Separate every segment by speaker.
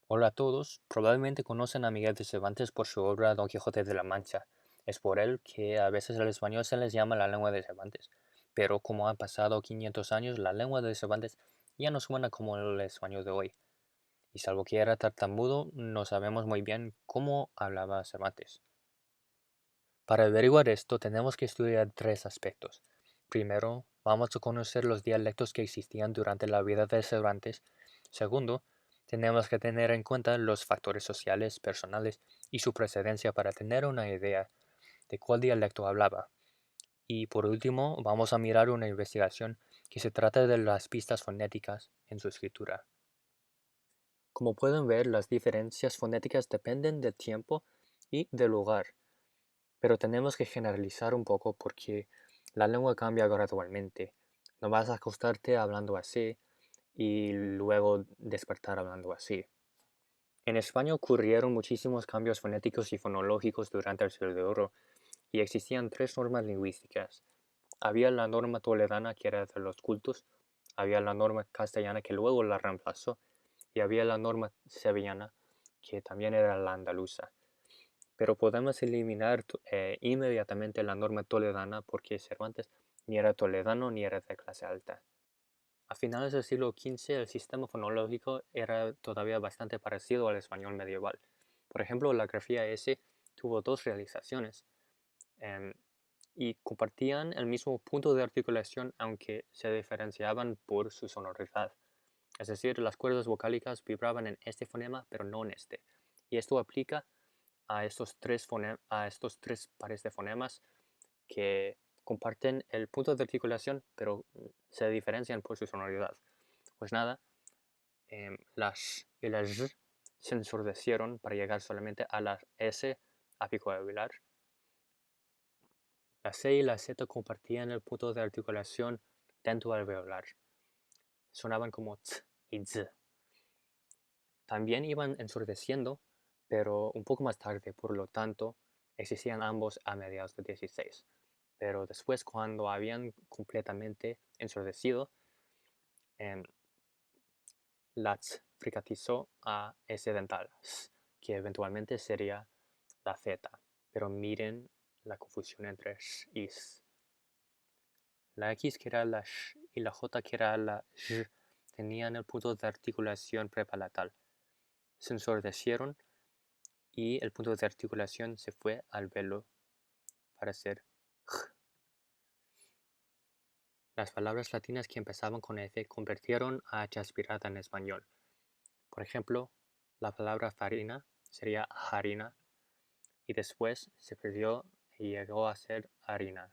Speaker 1: Hola a todos, probablemente conocen a Miguel de Cervantes por su obra Don Quijote de la Mancha. Es por él que a veces al español se les llama la lengua de Cervantes. Pero como han pasado 500 años, la lengua de Cervantes ya no suena como el español de hoy. Y salvo que era tartamudo, no sabemos muy bien cómo hablaba Cervantes. Para averiguar esto tenemos que estudiar tres aspectos. Primero, vamos a conocer los dialectos que existían durante la vida de Cervantes. Segundo, tenemos que tener en cuenta los factores sociales, personales y su precedencia para tener una idea de cuál dialecto hablaba. Y por último, vamos a mirar una investigación que se trata de las pistas fonéticas en su escritura. Como pueden ver, las diferencias fonéticas dependen del tiempo y del lugar. Pero tenemos que generalizar un poco porque la lengua cambia gradualmente. No vas a acostarte hablando así y luego despertar hablando así. En España ocurrieron muchísimos cambios fonéticos y fonológicos durante el siglo de oro y existían tres normas lingüísticas. Había la norma toledana que era de los cultos, había la norma castellana que luego la reemplazó y había la norma sevillana que también era la andaluza. Pero podemos eliminar inmediatamente la norma toledana porque Cervantes ni era toledano ni era de clase alta. A finales del siglo XV el sistema fonológico era todavía bastante parecido al español medieval. Por ejemplo, la grafía S tuvo dos realizaciones em, y compartían el mismo punto de articulación aunque se diferenciaban por su sonoridad. Es decir, las cuerdas vocálicas vibraban en este fonema pero no en este. Y esto aplica a estos tres pares de fonemas que comparten el punto de articulación, pero se diferencian por su sonoridad. Pues nada, las y las j se ensordecieron para llegar solamente a la s apicoalveolar. La c y la z compartían el punto de articulación dentoalveolar. Sonaban como t y z. También iban ensordeciendo, pero un poco más tarde, por lo tanto, existían ambos a mediados del 16. Pero después, cuando habían completamente ensordecido, em, Latz fricatizó a S dental, que eventualmente sería la Z. Pero miren la confusión entre sh y s. La X que era la sh y la J que era la j tenían el punto de articulación prepalatal. Se ensordecieron y el punto de articulación se fue al velo para ser j. Las palabras latinas que empezaban con F convirtieron a H aspirada en español. Por ejemplo, la palabra farina sería harina y después se perdió y llegó a ser harina.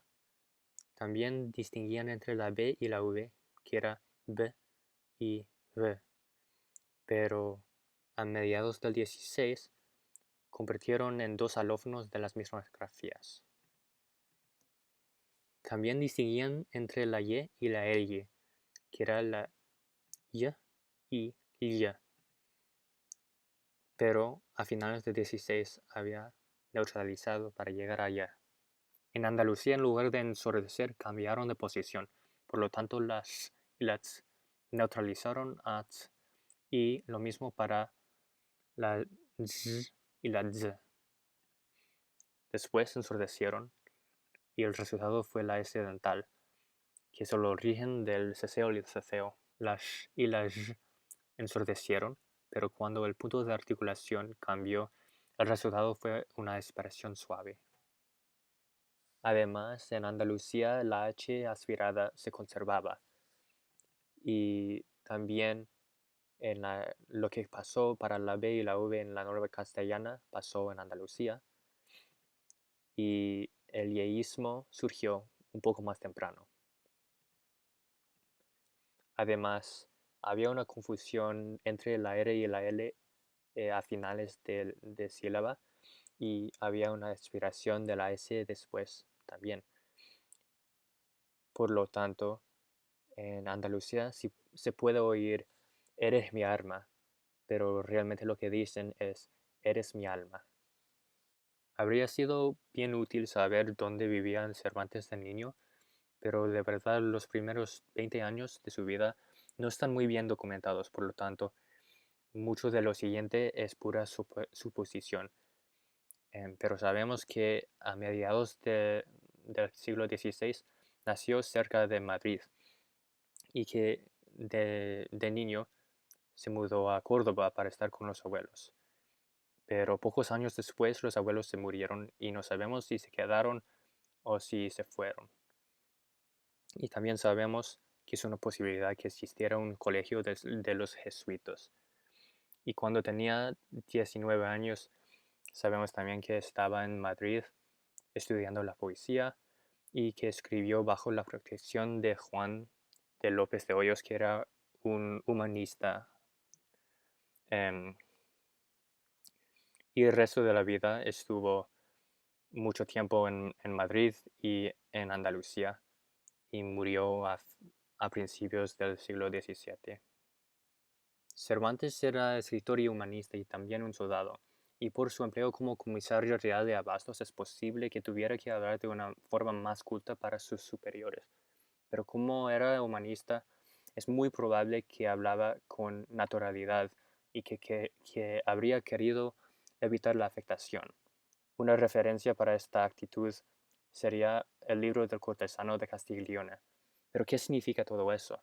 Speaker 1: También distinguían entre la B y la V, que era B y V, pero a mediados del 16 convirtieron en dos alófonos de las mismas grafías. También distinguían entre la Y y la L, que era la Y y Y, pero a finales del 16 había neutralizado para llegar a Y. En Andalucía, en lugar de ensordecer, cambiaron de posición, por lo tanto las y las neutralizaron a ts, y lo mismo para la z y la z. Después ensordecieron y el resultado fue la S dental, que es el origen del ceseo y el ceceo. La sh y la j ensordecieron, pero cuando el punto de articulación cambió, el resultado fue una expresión suave. Además, en Andalucía la H aspirada se conservaba y también lo que pasó para la B y la V en la norma castellana pasó en Andalucía y el yeísmo surgió un poco más temprano. Además, había una confusión entre la R y la L a finales de sílaba y había una expiración de la S después también. Por lo tanto, en Andalucía sí se puede oír eres mi arma, pero realmente lo que dicen es eres mi alma. Habría sido bien útil saber dónde vivía Cervantes de niño, pero de verdad los primeros 20 años de su vida no están muy bien documentados, por lo tanto, Mucho de lo siguiente es pura suposición, pero sabemos que a mediados del siglo XVI nació cerca de Madrid y que de niño se mudó a Córdoba para estar con los abuelos. Pero pocos años después los abuelos se murieron y no sabemos si se quedaron o si se fueron. Y también sabemos que es una posibilidad que existiera un colegio de los jesuitas. Y cuando tenía 19 años, sabemos también que estaba en Madrid estudiando la poesía y que escribió bajo la protección de Juan de López de Hoyos, que era un humanista. em, y el resto de la vida estuvo mucho tiempo en Madrid y en Andalucía y murió a principios del siglo XVII. Cervantes era escritor y humanista y también un soldado, y por su empleo como comisario real de abastos es posible que tuviera que hablar de una forma más culta para sus superiores. Pero como era humanista, es muy probable que hablaba con naturalidad y que habría querido evitar la afectación. Una referencia para esta actitud sería el libro del cortesano de Castiglione. Pero ¿qué significa todo eso?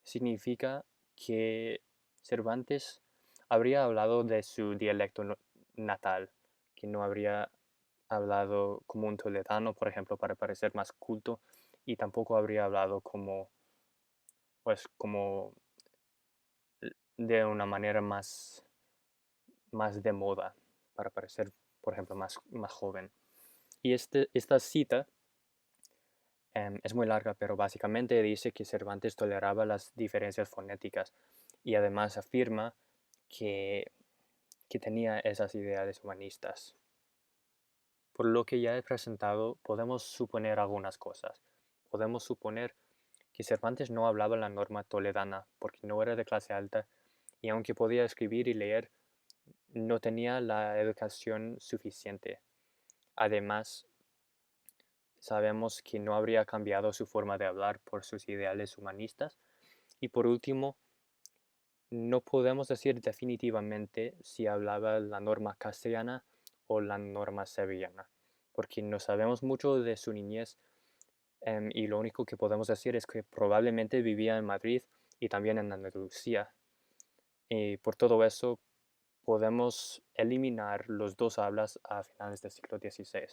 Speaker 1: Significa que Cervantes habría hablado de su dialecto natal, que no habría hablado como un toledano, por ejemplo, para parecer más culto, y tampoco habría hablado como de una manera más de moda, para parecer, por ejemplo, más joven. Y esta cita es muy larga, pero básicamente dice que Cervantes toleraba las diferencias fonéticas y además afirma que, que tenía esas ideales humanistas. Por lo que ya he presentado, podemos suponer algunas cosas. Podemos suponer que Cervantes no hablaba la norma toledana porque no era de clase alta y aunque podía escribir y leer, no tenía la educación suficiente. Además, sabemos que no habría cambiado su forma de hablar por sus ideales humanistas. Y por último, no podemos decir definitivamente si hablaba la norma castellana o la norma sevillana, porque no sabemos mucho de su niñez, y lo único que podemos decir es que probablemente vivía en Madrid y también en Andalucía. Y por todo eso podemos eliminar los dos hablas a finales del siglo XVI.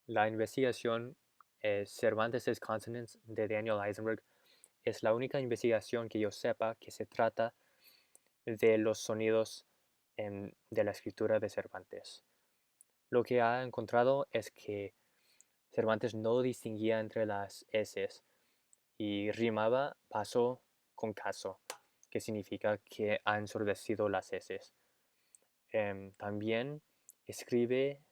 Speaker 1: La investigación Cervantes' Consonants de Daniel Eisenberg es la única investigación que yo sepa que se trata de los sonidos de la escritura de Cervantes. Lo que ha encontrado es que Cervantes no distinguía entre las S y rimaba paso con caso, que significa que ha ensordecido las S. También escribe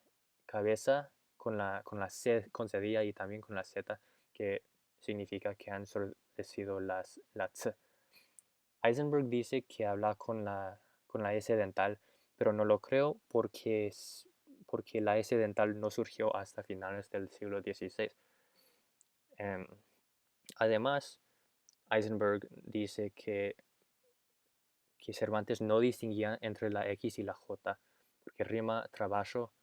Speaker 1: cabeza con la C concedida y también con la Z, que significa que han ensordecido la Z. Eisenberg dice que habla con la S dental, pero no lo creo porque la S dental no surgió hasta finales del siglo XVI. Em, Además, Eisenberg dice que Cervantes no distinguía entre la X y la J, porque rima trabajo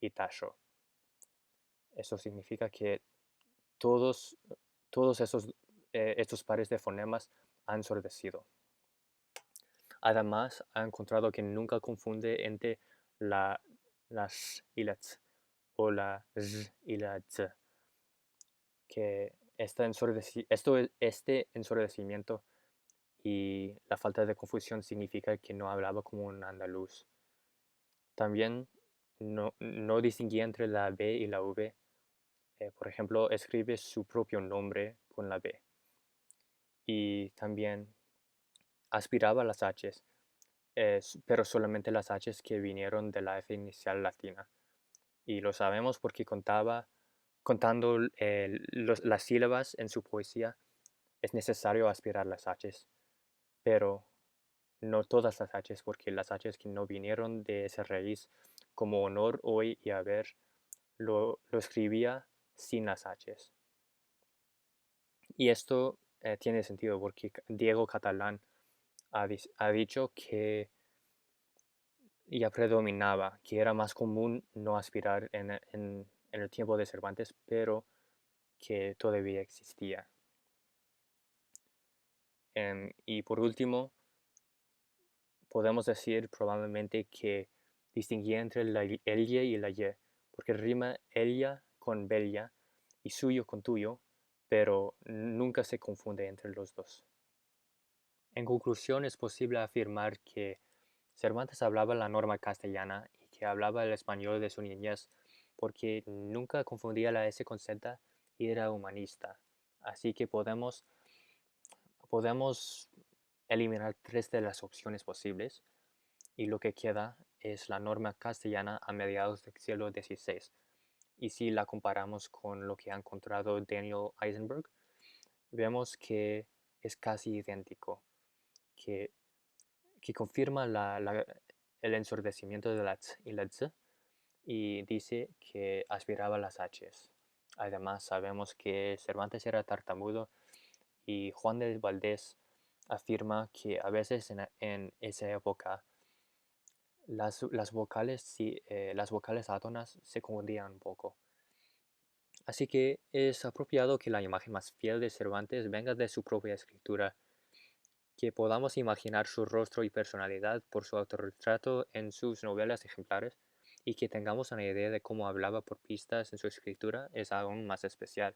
Speaker 1: y tacho. Eso significa que todos, todos estos pares de fonemas han ensordecido. Además, ha encontrado que nunca confunde entre la sh y la ts o la z y la z, que este ensordecimiento y la falta de confusión significa que no hablaba como un andaluz. También no distinguía entre la B y la V. Por ejemplo, escribe su propio nombre con la B. Y también aspiraba a las H's, pero solamente las H's que vinieron de la F inicial latina. Y lo sabemos porque contando las sílabas en su poesía, es necesario aspirar las H's, pero no todas las H's, porque las H's que no vinieron de esa raíz, como honor, hoy y haber, lo escribía sin las H's. Y esto tiene sentido porque Diego Catalán ha dicho que ya predominaba, que era más común no aspirar en el tiempo de Cervantes, pero que todavía existía. Y por último, podemos decir probablemente que distinguía entre la ella y la ye, porque rima ella con bella y suyo con tuyo, pero nunca se confunde entre los dos. En conclusión, es posible afirmar que Cervantes hablaba la norma castellana y que hablaba el español de su niñez, porque nunca confundía la S con Z y era humanista. Así que podemos eliminar tres de las opciones posibles y lo que queda es la norma castellana a mediados del siglo XVI. Y si la comparamos con lo que ha encontrado Daniel Eisenberg, vemos que es casi idéntico, que, que confirma el ensordecimiento de la ts y la z y dice que aspiraba a las h's. Además, sabemos que Cervantes era tartamudo y Juan de Valdés afirma que a veces en esa época las vocales, sí, las vocales átonas se confundían un poco. Así que es apropiado que la imagen más fiel de Cervantes venga de su propia escritura, que podamos imaginar su rostro y personalidad por su autorretrato en sus novelas ejemplares y que tengamos una idea de cómo hablaba por pistas en su escritura es aún más especial.